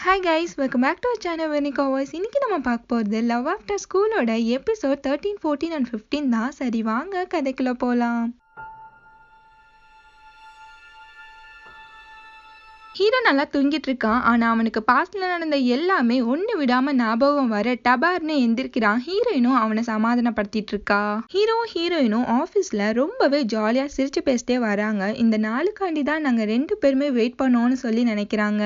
Hi guys, welcome back to our channel Veronica Voice. இன்னைக்கு நம்ம பார்க்க போறது லவ் ஆஃப்டர் ஸ்கூலோட எபிசோட் 13, 14 and 15 தான். சரி வாங்க கதைக்குள்ள போலாம். ஹீரோ நல்லா தூங்கிட்டு இருக்கான். ஆனா அவனுக்கு பாஸ்ட்ல நடந்த எல்லாமே ஒண்ணு விடாம ஞாபகம் வர டபார்னு எந்திரிக்கிறான். ஹீரோயினும் அவனை சமாதானப்படுத்திட்டு இருக்கா. ஹீரோயினும் ஆபீஸ்ல ரொம்பவே ஜாலியா சிரிச்சு பேசிட்டே வராங்க. இந்த நாளுக்காண்டி தான் நாங்க ரெண்டு பேருமே வெயிட் பண்ணோம்னு சொல்லி நினைக்கிறாங்க.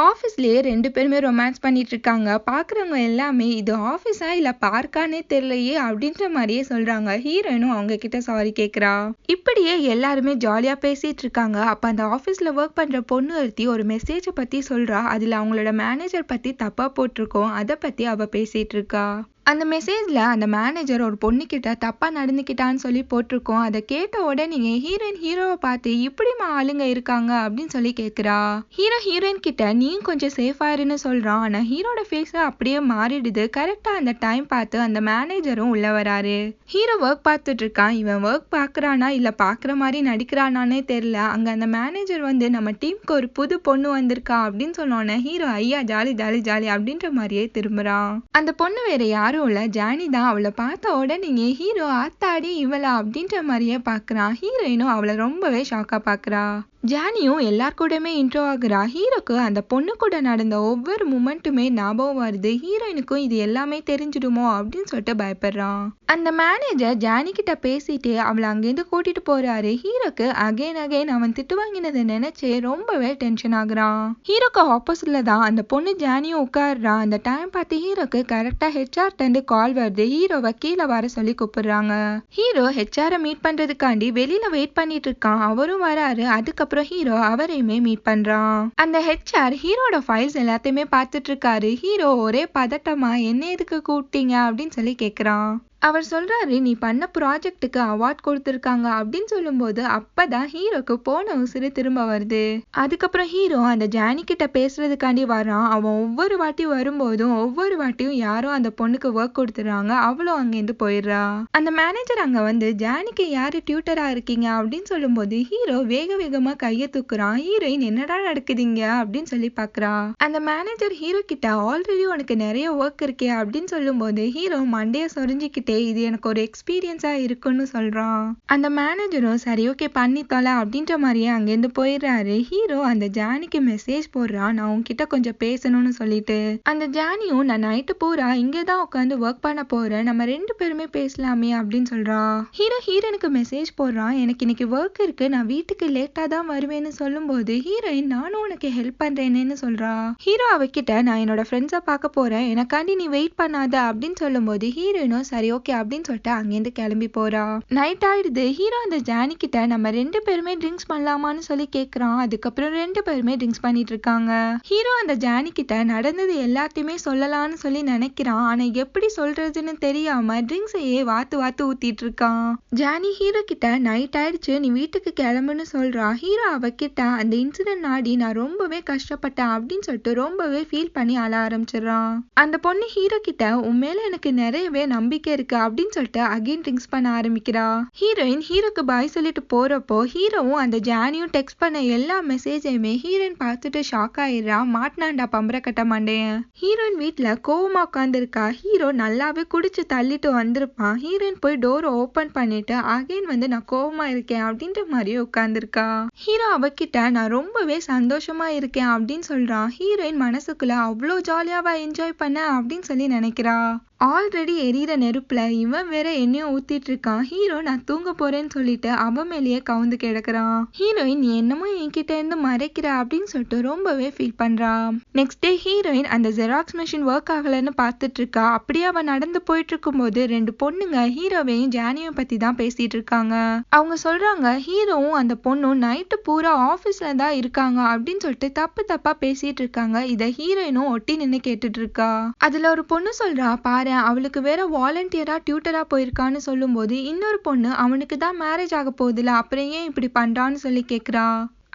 ஆபீஸ்லயே ரெண்டு பேருமே ரொமான்ஸ் பண்ணிட்டு இருக்காங்க. பாக்குறவங்க எல்லாமே இது ஆபீஸா இல்ல பார்க்கானே தெரியலையே அப்படின்ற மாதிரியே சொல்றாங்க. ஹீரோயினும் அவங்க கிட்ட சாரி கேக்குறா. இப்படியே எல்லாருமே ஜாலியா பேசிட்டு இருக்காங்க. அப்ப அந்த ஆபீஸ்ல ஒர்க் பண்ற பொண்ணு ஒருத்தி ஒரு மெசேஜை பத்தி சொல்றா. அதுல அவங்களோட மேனேஜர் பத்தி தப்பா போட்டிருக்கோம். அதை பத்தி அவ பேசிட்டு இருக்கா. அந்த மெசேஜ்ல அந்த மேனேஜர் ஒரு பொண்ணுகிட்ட தப்பா நடந்துக்கிட்டான்னு சொல்லி போட்டிருக்கோம். அதை கேட்ட உடனே ஹீரோவை பார்த்து இப்படிமா ஆளுங்க இருக்காங்க அப்படின்னு சொல்லி கேக்குறா. ஹீரோயின் கிட்ட நீயும் கொஞ்சம் சேஃபா இருன்னு சொல்றான். ஆனா ஹீரோட ஃபேஸ் அப்படியே மாறிடுது. கரெக்டா அந்த டைம் பார்த்து அந்த மேனேஜரும் உள்ள வராரு. ஹீரோ ஒர்க் பார்த்துட்டு இருக்கான். இவன் ஒர்க் பாக்குறானா இல்ல பாக்குற மாதிரி நடிக்கிறானானே தெரியல. அங்க அந்த மேனேஜர் வந்து நம்ம டீமுக்கு ஒரு புது பொண்ணு வந்திருக்கா அப்படின்னு சொன்னோன்னே ஹீரோ ஐயா ஜாலி ஜாலி ஜாலி அப்படின்ற மாதிரியே திரும்புறான். அந்த பொண்ணு வேற யாரும் ஜானி தான். அவளை பார்த்த உடனே ஹீரோ ஆத்தாடி இவளா அப்படின்ற மாதிரியே பாக்குறான். ஹீரோயினும் அவளை ரொம்பவே ஷாக்கா பாக்குறா. ஜானியும் எல்லார் கூடமே இன்ட்ரோ ஆகுறா. ஹீரோக்கு அந்த பொண்ணு கூட நடந்த ஒவ்வொரு மூமெண்ட்டுமே ஞாபகம் வருது. ஹீரோயினுக்கும் இது எல்லாமே தெரிஞ்சிடுமோ அப்படின்னு சொல்லிட்டு பயப்படுறான். அந்த மேனேஜர் ஜானி கிட்ட பேசிட்டு அவளை அங்கேருந்து கூட்டிட்டு போறாரு. ஹீரோக்கு அகைன் அவன் திட்டு வாங்கினதை நினைச்சு ரொம்பவே டென்ஷன் ஆகுறான். ஹீரோக்கு ஆப்போசிட்ல தான் அந்த பொண்ணு ஜானியும் உட்காடுறான். அந்த டைம் பார்த்து ஹீரோக்கு கரெக்டா ஹெச்ஆர் டெண்டு கால் வருது. ஹீரோவை கீழே வர சொல்லி கூப்பிடுறாங்க. ஹீரோ ஹெச்ஆரை மீட் பண்றதுக்காண்டி வெளியில வெயிட் பண்ணிட்டு இருக்கான். அவரும் வராரு. அதுக்கப்புறம் ஹீரோ அவரையுமே மீட் பண்றான். அந்த ஹெச்ஆர் ஹீரோட ஃபைல்ஸ் எல்லாத்தையுமே பார்த்துட்டு இருக்காரு. ஹீரோ ஒரே பதட்டமா என்ன எதுக்கு கூப்பிட்டீங்க அப்படின்னு சொல்லி கேக்குறான். அவர் சொல்றாரு நீ பண்ண ப்ராஜெக்டுக்கு அவார்ட் கொடுத்துருக்காங்க அப்படின்னு சொல்லும்போது அப்பதான் ஹீரோக்கு போன உசுறு திரும்ப வருது. அதுக்கப்புறம் ஹீரோ அந்த ஜானி கிட்ட பேசுறதுக்காண்டி வரான். அவன் ஒவ்வொரு வாட்டி வரும்போதும் ஒவ்வொரு வாட்டியும் யாரும் அந்த பொண்ணுக்கு ஒர்க் கொடுத்துறாங்க. அவளும் அங்கேருந்து போயிடுறா. அந்த மேனேஜர் அங்க வந்து ஜானிக்கு யாரு டியூட்டரா இருக்கீங்க அப்படின்னு சொல்லும்போது ஹீரோ வேகமா கையை தூக்குறான். ஹீரோயின் என்னடா நடக்குதுங்க அப்படின்னு சொல்லி பாக்குறா. அந்த மேனேஜர் ஹீரோ கிட்ட ஆல்ரெடி உனக்கு நிறைய ஒர்க் இருக்கே அப்படின்னு சொல்லும்போது ஹீரோ மண்டைய சொரிஞ்சுக்கிட்டு இது எனக்கு ஒரு எக்ஸ்பீரியன்ஸா இருக்குன்னு சொல்றான். அந்த மேனேஜரும் சரி ஓகே பண்ணி தொலை அப்படின்ற மாதிரியே அங்கேருந்து போயிடுறாரு. ஹீரோ அந்த ஜானிக்கு மெசேஜ் போடுறான். நான் உன்கிட்ட கொஞ்சம் பேசணும்னு சொல்லிட்டு. அந்த ஜானியும் நான் நைட்டு பூரா இங்கேதான் உட்காந்து ஒர்க் பண்ண போறேன். நம்ம ரெண்டு பேருமே பேசலாமே அப்படின்னு சொல்றா. ஹீரோனுக்கு மெசேஜ் போடுறான். எனக்கு இன்னைக்கு ஒர்க் இருக்கு. நான் வீட்டுக்கு லேட்டா தான் வருவேன்னு சொல்லும்போது ஹீரோயின் நானும் உனக்கு ஹெல்ப் பண்றேன்னு சொல்றா. ஹீரோ அவகிட்ட நான் என்னோட ஃப்ரெண்ட்ஸை பார்க்க போறேன். எனக்காண்டி நீ வெயிட் பண்ணாத அப்படின்னு சொல்லும்போது ஹீரோயினும் சரி ஓகே அப்படின்னு சொல்லிட்டு அங்கேருந்து கிளம்பி போறா. நைட் ஆயிடுது. ஹீரோ அந்த ஜானி கிட்ட நம்ம ரெண்டு பேருமே ட்ரிங்க்ஸ் பண்ணலாமான்னு சொல்லி கேக்குறான். அதுக்கப்புறம் ரெண்டு பேருமே ட்ரிங்க்ஸ் பண்ணிட்டு இருக்காங்க. ஹீரோ அந்த ஜானி கிட்ட நடந்தது எல்லாத்தையுமே சொல்லலாம்னு சொல்லி நினைக்கிறான். ஆனா எப்படி சொல்றதுன்னு தெரியாம ட்ரிங்க்ஸையே வாத்து ஊத்திட்டு இருக்கான். ஜானி ஹீரோ கிட்ட நைட் ஆயிடுச்சு நீ வீட்டுக்கு கிளம்புன்னு சொல்றா. ஹீரோ அவகிட்ட அந்த இன்சிடென்ட் நாடி நான் ரொம்பவே கஷ்டப்பட்டேன் அப்படின்னு சொல்லிட்டு ரொம்பவே ஃபீல் பண்ணி அழ ஆரம்பிச்சிடறான். அந்த பொண்ணு ஹீரோ கிட்ட உண்மையில எனக்கு நிறையவே நம்பிக்கை இருக்கு அப்படின்னு சொல்லிட்டு அகைன் ட்ரிங்க்ஸ் பண்ண ஆரம்பிக்கிறா. ஹீரோயின் ஹீரோக்கு பாய் சொல்லிட்டு போறப்போ ஹீரோவும் அந்த ஜானியும் டெக்ஸ்ட் பண்ண எல்லா மெசேஜையுமே ஹீரோயின் பார்த்துட்டு ஷாக் ஆயிடுறா. மாட்டினாண்டா பம்பர கட்ட மாட்டேன். ஹீரோயின் வீட்டுல கோவமா உட்காந்துருக்கா. ஹீரோ நல்லாவே குடிச்சு தள்ளிட்டு வந்திருப்பான். ஹீரோயின் போய் டோரை ஓபன் பண்ணிட்டு அகைன் வந்து நான் கோவமா இருக்கேன் அப்படின்ற மாதிரியே உட்காந்துருக்கா. ஹீரோ அவகிட்ட நான் ரொம்பவே சந்தோஷமா இருக்கேன் அப்படின்னு சொல்றான். ஹீரோயின் மனசுக்குள்ள அவ்வளோ ஜாலியாவா என்ஜாய் பண்ண அப்படின்னு சொல்லி நினைக்கிறா. ஆல்ரெடி எரியிற நெருப்புல இவன் வேற எண்ணெயும் ஊத்திட்டு இருக்கான். ஹீரோ நான் தூங்க போறேன்னு சொல்லிட்டு அவன் மேலேயே கவுந்து கிடக்குறான். ஹீரோயின் நீ என்னமோ என்கிட்ட இருந்து மறைக்கிற அப்படின்னு சொல்லிட்டு ரொம்பவே ஃபீல் பண்றா. நெக்ஸ்ட் டே ஹீரோயின் அந்த ஜெராக்ஸ் மிஷின் ஒர்க் ஆகலன்னு பார்த்துட்டு இருக்கா. அப்படியே அவன் நடந்து போயிட்டு இருக்கும் போது ரெண்டு பொண்ணுங்க ஹீரோவையும் ஜானியும் பத்தி தான் பேசிட்டு இருக்காங்க. அவங்க சொல்றாங்க ஹீரோவும் அந்த பொண்ணும் நைட்டு பூரா ஆபீஸ்ல தான் இருக்காங்க அப்படின்னு சொல்லிட்டு தப்பா பேசிட்டு இருக்காங்க. இத ஹீரோயினும் ஒட்டி நின்னு கேட்டுட்டு இருக்கா. அதுல ஒரு பொண்ணு சொல்றா பாரு அவளுக்கு வேற வாலண்டியரா டியூட்டரா போயிருக்கான்னு சொல்லும்போது இன்னொரு பொண்ணு அவனுக்கு தான் மேரேஜ் ஆக போகுதுல அப்புறம் ஏன் இப்படி பண்றான்னு சொல்லி கேக்குறா.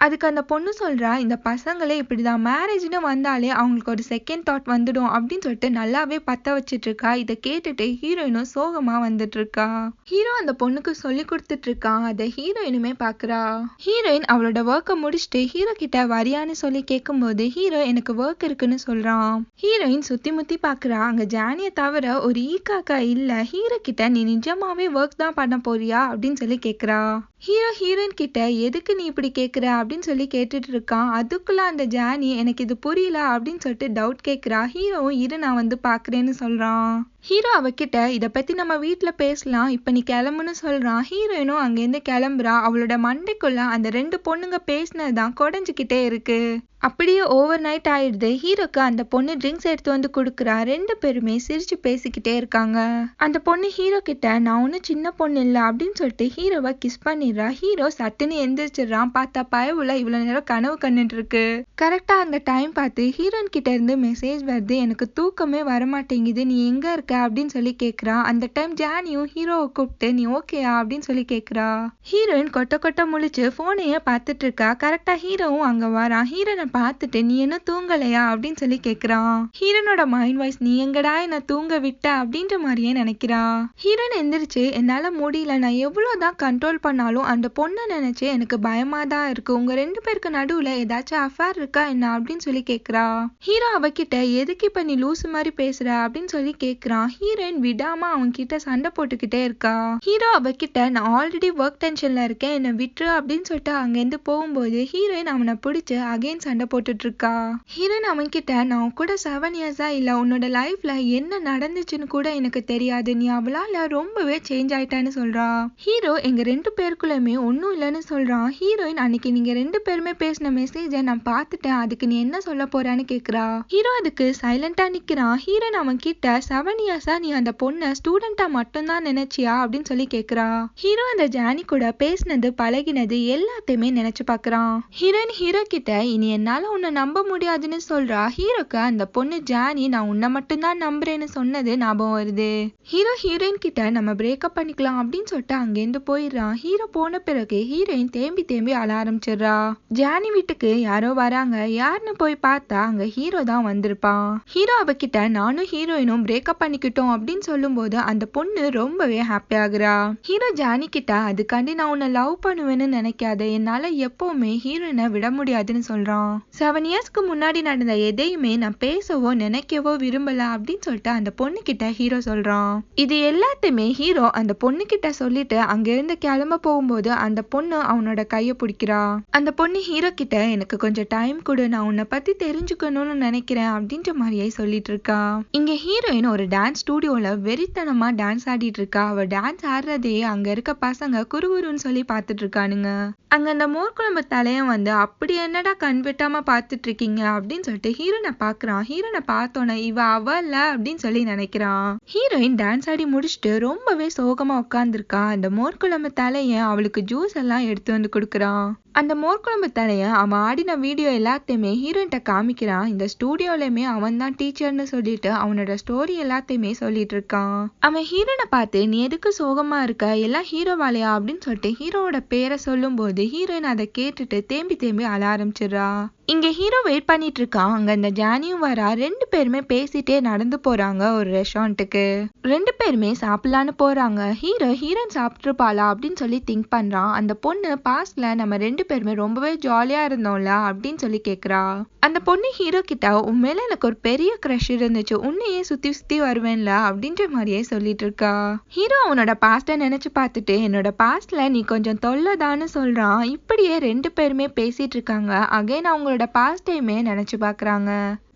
அதுக்கு அந்த பொண்ணு சொல்றா, இந்த பசங்களே இப்படிதான், மேரேஜ்னு வந்தாலே அவங்களுக்கு ஒரு செகண்ட் தாட் வந்துடும் அப்படின்னு சொல்லிட்டு நல்லாவே பத்த வச்சிட்டு இருக்கா. இதை கேட்டுட்டு ஹீரோயினும் சோகமா வந்துட்டு இருக்கா. ஹீரோ அந்த பொண்ணுக்கு சொல்லி கொடுத்துட்டு இருக்கான். அதை ஹீரோயினுமே பாக்குறா. ஹீரோயின் அவளோட ஒர்க்கை முடிச்சுட்டு ஹீரோ கிட்ட வரியான்னு சொல்லி கேட்கும்போது ஹீரோ எனக்கு ஒர்க் இருக்குன்னு சொல்றான். ஹீரோயின் சுத்தி முத்தி பாக்குறா. அங்க ஜானிய தவிர ஒரு ஈக்காக்கா இல்ல. ஹீரோ கிட்ட நீ நிஜமாவே ஒர்க் தான் பண்ண போறியா அப்படின்னு சொல்லி கேக்குறா. ஹீரோ ஹீரோயின் கிட்ட எதுக்கு நீ இப்படி கேக்குற அப்படின்னு சொல்லி கேட்டுட்டு இருக்கான். அதுக்குள்ள அந்த ஜானி எனக்கு இது புரியல அப்படின்னு சொல்லிட்டு டவுட் கேக்குறா. ஹீரோவும் இரு நான் வந்து பாக்குறேன்னு சொல்றான். ஹீரோ அவகிட்ட இத பத்தி நம்ம வீட்டுல பேசலாம், இப்ப நீ கிளம்புன்னு சொல்றான். ஹீரோயினும் அங்கேருந்து கிளம்புறா. அவளோட மண்டைக்குள்ள அந்த 2 பொண்ணுங்க பேசினதுதான் குறைஞ்சுக்கிட்டே இருக்கு. அப்படியே ஓவர் நைட் ஆயிடுது. ஹீரோக்கு அந்த பொண்ணு ட்ரிங்க்ஸ் எடுத்து வந்து கொடுக்குறா. 2 பேருமே சிரிச்சு பேசிக்கிட்டே இருக்காங்க. அந்த பொண்ணு ஹீரோ கிட்ட நான் ஒன்னும் சின்ன பொண்ணு இல்ல அப்படின்னு சொல்லிட்டு ஹீரோவை கிஸ் பண்ணிடுறா. ஹீரோ சட்டுன்னு எந்திரிச்சிடறான். பார்த்தா பயவுல இவ்வளவு நேரம் கனவு கண்டுட்டு இருக்கு. கரெக்டா அந்த டைம் பார்த்து ஹீரோயின் கிட்ட இருந்து மெசேஜ் வருது. எனக்கு தூக்கமே வரமாட்டேங்குது, நீ எங்க இருக்க அப்படின்னு சொல்லி கேக்குறா. அந்த டைம் ஜானியும் ஹீரோவை கூப்பிட்டு நீ ஓகேயா அப்படின்னு சொல்லி கேக்குறா. ஹீரோயின் கொட்ட கொட்ட முழிச்சு போனையே பார்த்துட்டு இருக்கா. கரெக்டா ஹீரோவும் அங்க வரான். ஹீரோனை பார்த்துட்டு நீ என்ன தூங்கலையா அப்படின்னு சொல்லி கேக்குறான். ஹீரோனோட மைண்ட் வாய்ஸ் நீ எங்கடா என்ன தூங்க விட்ட அப்படின்ற மாதிரியே நினைக்கிறா. ஹீரோன் எந்திரிச்சு என்னால முடியல, நான் எவ்வளவுதான் கண்ட்ரோல் பண்ணாலும் அந்த பொண்ணை நினைச்சு எனக்கு பயமா தான் இருக்கு, உங்க 2 பேருக்கு நடுவுல ஏதாச்சும் அஃபேர் இருக்கா என்ன அப்படின்னு சொல்லி கேக்குறா. ஹீரோ அவகிட்ட எதுக்கு இப்ப நீ லூசு மாதிரி பேசுற அப்படின்னு சொல்லி கேக்குறான். ஹீரோயின் விடாம அவன் கிட்ட சண்டை போட்டுக்கிட்டே இருக்கா. ஹீரோ அவகிட்ட நான் ஆல்ரெடி ஒர்க் டென்ஷன்ல இருக்கேன், என்ன விட்டுரு அப்படின்னு சொல்லிட்டு அங்கிருந்து போகும்போது ஹீரோயின் அவனை பிடிச்சு அகைன் சண்டை போட்டுட்டு இருக்கா. ஹீரோயின் அவன் கிட்ட நான் கூட 7 இயர்ஸா இல்ல, உன்னோட லைஃப்ல என்ன நடந்துச்சுன்னு கூட எனக்கு தெரியாது, நீ அவளால ரொம்பவே சேஞ்ச் ஆயிட்டான்னு சொல்றா. ஹீரோ எங்க 2 பேருக்குள்ளயுமே ஒன்னும் இல்லைன்னு சொல்றான். ஹீரோயின் அன்னைக்கு நீங்க 2 பேருமே பேசின மெசேஜை நான் பார்த்துட்டேன், அதுக்கு நீ என்ன சொல்ல போறான்னு கேக்குறா. ஹீரோ அதுக்கு சைலண்டா நிக்கிறான். ஹீரோயின் அவன் கிட்ட 7 இயர்ஸா நீ அந்த பொண்ணை ஸ்டூடெண்டா மட்டும்தான் நினைச்சியா அப்படின்னு சொல்லி கேக்குறா. ஹீரோ அந்த ஜானி கூட பேசினது பழகினது எல்லாத்தையுமே நினைச்சு பாக்குறான். ஹீரோயின் ஹீரோ கிட்ட இனி என்னால உன்னை நம்ப முடியாதுன்னு சொல்றா. ஹீரோக்கு அந்த பொண்ணு ஜானி நான் உன்னை மட்டும்தான் நம்புறேன்னு சொன்னது ஞாபகம் வருது. ஹீரோ ஹீரோயின் கிட்ட நம்ம பிரேக்கப் பண்ணிக்கலாம் அப்படின்னு சொல்லிட்டு அங்கேருந்து போயிடுறான். ஹீரோ போன பிறகு ஹீரோயின் தேம்பி தேம்பி அழ ஆரம்பிச்சிடுறா. ஜானி வீட்டுக்கு யாரோ வராங்க. யாருன்னு போய் பார்த்தா அங்க ஹீரோ தான் வந்திருப்பான். ஹீரோ அவகிட்ட நானும் ஹீரோயினும் பிரேக்கப் பண்ணிக்கிட்டோம் அப்படின்னு சொல்லும் போது அந்த பொண்ணு ரொம்பவே ஹாப்பி ஆகுறா. ஹீரோ ஜானி கிட்ட அதுக்காண்டி நான் உன்னை லவ் பண்ணுவேன்னு நினைக்காத, என்னால எப்பவுமே ஹீரோயினை விட முடியாதுன்னு சொல்றான். 7 இயர்ஸ்க்கு முன்னாடி நடந்த எதையுமே நான் பேசவோ நினைக்கவோ விரும்பல அப்படின்னு சொல்லிட்டு அந்த பொண்ணு கிட்ட ஹீரோ சொல்றான். இது எல்லாத்தையுமே ஹீரோ அந்த பொண்ணு கிட்ட சொல்லிட்டு அங்க இருந்து கிளம்ப போகும்போது அந்த பொண்ணு அவனோட கைய பிடிக்கிறா. அந்த பொண்ணு ஹீரோ கிட்ட எனக்கு கொஞ்சம் டைம் கொடு, நான் உன்னை பத்தி தெரிஞ்சுக்கணும்னு நினைக்கிறேன் அப்படின்ற மாதிரியே சொல்லிட்டு இருக்கா. இங்க ஹீரோயின் ஒரு டான்ஸ் ஸ்டுடியோல வெறித்தனமா டான்ஸ் ஆடிட்டு இருக்கா. அவ டான்ஸ் ஆடுறதே அங்க இருக்க பசங்க குறுகுறுன்னு சொல்லி பாத்துட்டு இருக்கானுங்க. அங்க அந்த மோர்குழம்பு தலையன் வந்து அப்படி என்னடா கண்வெட்டாம பாத்துட்டு இருக்கீங்க அப்படின்னு சொல்லிட்டு ஹீரோனை பாக்குறான். ஹீரோனை பார்த்தோன்னே இவ அவல்ல அப்படின்னு சொல்லி நினைக்கிறான். ஹீரோயின் டான்ஸ் ஆடி முடிச்சுட்டு ரொம்பவே சோகமா உட்காந்துருக்கா. அந்த மோர்குழம்பு தலையன் அவளுக்கு ஜூஸ் எல்லாம் எடுத்து வந்து கொடுக்குறான். அந்த மோர்குழம்பு தலையன் அவன் ஆடின வீடியோ எல்லாத்தையுமே ஹீரோயின்ட்ட காமிக்கிறான். இந்த ஸ்டூடியோலயுமே அவன் தான் டீச்சர்னு சொல்லிட்டு அவனோட ஸ்டோரி எல்லாத்தையுமே சொல்லிட்டு இருக்கான். அவன் ஹீரோனை பார்த்து நீ எதுக்கு சோகமா இருக்க, எல்லாம் ஹீரோவாலையா அப்படின்னு சொல்லிட்டு ஹீரோவோட பேரை சொல்லும் போது ஹீரோயின் அதை கேட்டுட்டு தேம்பி தேம்பி அழ ஆரம்பிச்சிடுறா. இங்க ஹீரோ வெயிட் பண்ணிட்டு இருக்கான். அங்க அந்த ஜானியும் வரா. 2 பேருமே பேசிட்டே நடந்து போறாங்க ஒரு ரெஸ்டாரண்ட்டுக்கு. 2 பேருமே சாப்பிடலான்னு போறாங்க. ஹீரோ ஹீரோயின் சாப்பிட்டுருப்பாளா அப்படின்னு சொல்லி திங்க் பண்றான். அந்த பொண்ணு பாஸ்ட்ல நம்ம 2 பேருமே ரொம்பவே ஜாலியா இருந்தோம்ல அப்படின்னு சொல்லி கேக்குறா. அந்த பொண்ணு ஹீரோ கிட்ட உன் மேல எனக்கு ஒரு பெரிய க்ரஷ் இருந்துச்சு, உன்னையே சுத்தி சுத்தி வருவேன்ல அப்படின்ற மாதிரியே சொல்லிட்டு இருக்கா. ஹீரோ அவனோட பாஸ்ட நினைச்சு பார்த்துட்டு என்னோட பாஸ்ட்ல நீ கொஞ்சம் தொல்லதான்னு சொல்றான். இப்படியே 2 பேருமே பேசிட்டு இருக்காங்க. அகைன் அவங்களோட பாஸ்ட் டைமே நினைச்சு பாக்குறாங்க.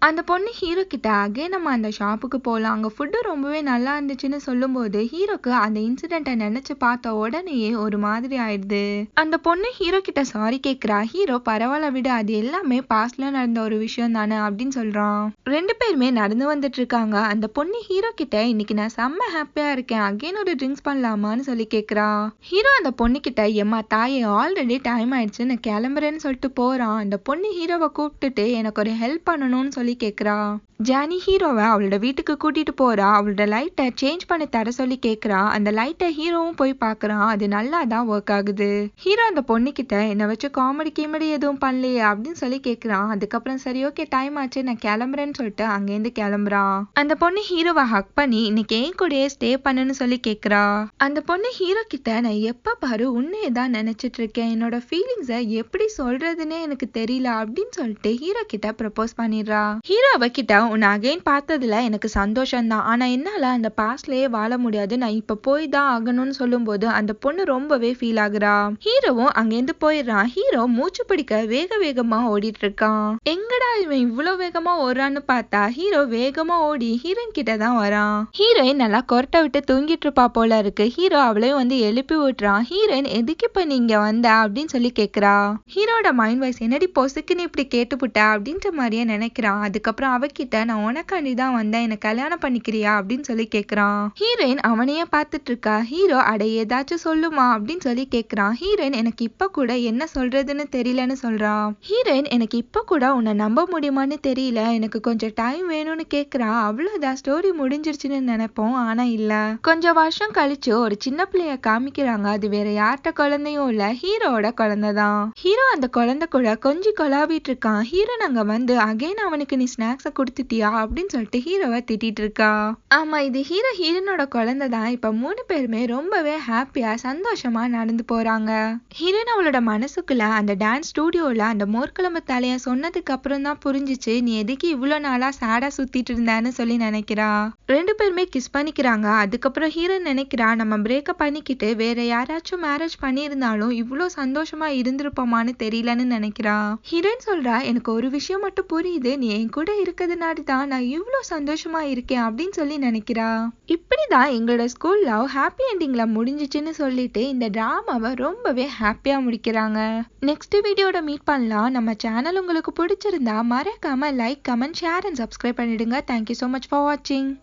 அந்த பொண்ணு ஹீரோ கிட்ட அகைன் நம்ம அந்த ஷாப்புக்கு போகலாம், அங்க ஃபுட்டு ரொம்பவே நல்லா இருந்துச்சுன்னு சொல்லும்போது ஹீரோக்கு அந்த இன்சிடென்ட்டை நினைச்சு பார்த்த உடனேயே ஒரு மாதிரி ஆயிடுது. அந்த பொண்ணு ஹீரோ கிட்ட சாரி கேக்குறா. ஹீரோ பரவாயில்ல விட, அது எல்லாமே பாஸ்ட்ல நடந்த ஒரு விஷயம் தானே அப்படின்னு சொல்றான். 2 பேருமே நடந்து வந்துட்டு இருக்காங்க. அந்த பொண்ணு ஹீரோ கிட்ட இன்னைக்கு நான் செம்ம ஹாப்பியா இருக்கேன், அகைன் ஒரு ட்ரிங்க்ஸ் பண்ணலாமான்னு சொல்லி கேக்குறா. ஹீரோ அந்த பொண்ணு கிட்ட எம்மா தாயே ஆல்ரெடி டைம் ஆயிடுச்சு நான் கிளம்புறேன்னு சொல்லிட்டு போறான். அந்த பொண்ணு ஹீரோவை கூப்பிட்டுட்டு எனக்கு ஒரு ஹெல்ப் பண்ணணும்னு சொல்லி சொல்லி கேக்குறா. ஜானி ஹீரோவை அவளோட வீட்டுக்கு கூட்டிட்டு போறா. அவளோட லைட்டை சேஞ்ச் பண்ணி தர சொல்லி கேக்குறா. அந்த லைட்டை ஹீரோவும் போய் பாக்குறான். அது நல்லா தான் ஒர்க் ஆகுது. ஹீரோ அந்த பொண்ணு கிட்ட என்ன வச்சு காமெடி கீமெடி எதுவும் பண்ணலையே அப்படின்னு சொல்லி கேக்குறான். அதுக்கப்புறம் சரி ஓகே டைம் ஆச்சு நான் கிளம்புறேன்னு சொல்லிட்டு அங்கேருந்து கிளம்புறான். அந்த பொண்ணு ஹீரோவை ஹக் பண்ணி இன்னைக்கு என் கூடயே ஸ்டே பண்ணுன்னு சொல்லி கேக்குறா. அந்த பொண்ணு ஹீரோ கிட்ட நான் எப்ப பாரு உன்னையே தான் நினைச்சிட்டு இருக்கேன், என்னோட ஃபீலிங்ஸை எப்படி சொல்றதுன்னே எனக்கு தெரியல அப்படின்னு சொல்லிட்டு ஹீரோ கிட்ட ப்ரப்போஸ் பண்ணிடுறா. ஹீரோ அவகிட்ட உன்னை அகைன் பார்த்ததுல எனக்கு சந்தோஷம் தான், ஆனா என்னால அந்த பாஸ்ட்லயே வாழ முடியாது, நான் இப்ப போய் தான் ஆகணும்னு சொல்லும் போது அந்த பொண்ணு ரொம்பவே ஃபீல் ஆகுறா. ஹீரோவும் அங்கேருந்து போயிடுறான். ஹீரோ மூச்சு பிடிக்க வேக வேகமா ஓடிட்டு இருக்கான். எங்கடா இவன் இவ்வளவு வேகமா ஓடுறான்னு பார்த்தா ஹீரோ வேகமா ஓடி ஹீரோயின் கிட்ட தான் வரான். ஹீரோயின் நல்லா கொரட்டை விட்டு தூங்கிட்டு இருப்பா போல இருக்கு. ஹீரோ அவளையும் வந்து எழுப்பி விட்டுறான். ஹீரோயின் எதுக்கு இப்ப நீங்க வந்த அப்படின்னு சொல்லி கேக்குறா. ஹீரோட மைண்ட் வாய்ஸ் என்னடி பொசுக்குன்னு இப்படி கேட்டுப்புட்ட அப்படின்ற மாதிரியே நினைக்கிறான். அதுக்கப்புறம் அவகிட்ட நான் உனக்காண்டி தான் வந்தேன், என்ன கல்யாணம் பண்ணிக்கிறியா அப்படின்னு சொல்லி கேக்குறான். ஹீரோயின் அவனையே பார்த்துட்டு இருக்கா. ஹீரோ அட ஏதாச்சும் சொல்லுமா அப்படின்னு சொல்லி கேக்குறான். ஹீரோயின் எனக்கு இப்ப கூட என்ன சொல்றதுன்னு தெரியலன்னு சொல்றா. ஹீரோயின் எனக்கு இப்ப கூட உன்னை நம்ப முடியுமான்னு தெரியல, எனக்கு கொஞ்சம் டைம் வேணும்னு கேக்குறா. அவ்வளவுதான் ஸ்டோரி முடிஞ்சிருச்சுன்னு நினைப்போம், ஆனா இல்ல. கொஞ்சம் வருஷம் கழிச்சு ஒரு சின்ன பிள்ளைய காமிக்கிறாங்க. அது வேற யார்கிட்ட குழந்தையும் இல்ல, ஹீரோட குழந்தை தான். ஹீரோ அந்த குழந்தை கூட கொஞ்சம் கொலாவிட்டு இருக்கான். ஹீரோன் அங்க வந்து அகைன் அவனுக்கு நீ ஸ்நாக்ஸை கொடுத்துட்டியா அப்படின்னு சொல்லிட்டு ஹீரோவை திட்டிட்டு இருக்கா. ஆமா இது ஹீரோனோட குழந்தை தான். இப்ப 3 பேருமே ரொம்பவே ஹாப்பியா சந்தோஷமா நடந்து போறாங்க. ஹீரோன் அவளோட மனசுக்குள்ள அந்த டான்ஸ் ஸ்டூடியோல அந்த மோர்க்குழம்பு தலைய சொன்னதுக்கு அப்புறம் தான் புரிஞ்சிச்சு நீ எதுக்கு இவ்வளவு நாளா சேடா சுத்திட்டு இருந்தான்னு சொல்லி நினைக்கிறா. 2 பேருமே கிஸ் பண்ணிக்கிறாங்க. அதுக்கப்புறம் ஹீரோன் நினைக்கிறா நம்ம பிரேக்கப் பண்ணிக்கிட்டு வேற யாராச்சும் மேரேஜ் பண்ணியிருந்தாலும் இவ்வளவு சந்தோஷமா இருந்திருப்போமான்னு தெரியலன்னு நினைக்கிறா. ஹீரோயின் சொல்றா எனக்கு ஒரு விஷயம் மட்டும் புரியுது, நீ என் கூட இருக்கிறதுனால தான் நான் இவ்வளோ சந்தோஷமா இருக்கேன் அப்படின்னு சொல்லி நினைக்கிறா. இப்படிதான் எங்களோட ஸ்கூல் லவ் ஹாப்பி எண்டிங்ல முடிஞ்சிச்சுன்னு சொல்லிட்டு இந்த டிராமாவை ரொம்பவே ஹாப்பியா முடிக்கிறாங்க. நெக்ஸ்ட் வீடியோட மீட் பண்ணலாம். நம்ம சேனல் உங்களுக்கு பிடிச்சிருந்தா மறக்காம like comment share and subscribe பண்ணிடுங்க. தேங்க்யூ ஸோ மச் ஃபார் வாட்சிங்.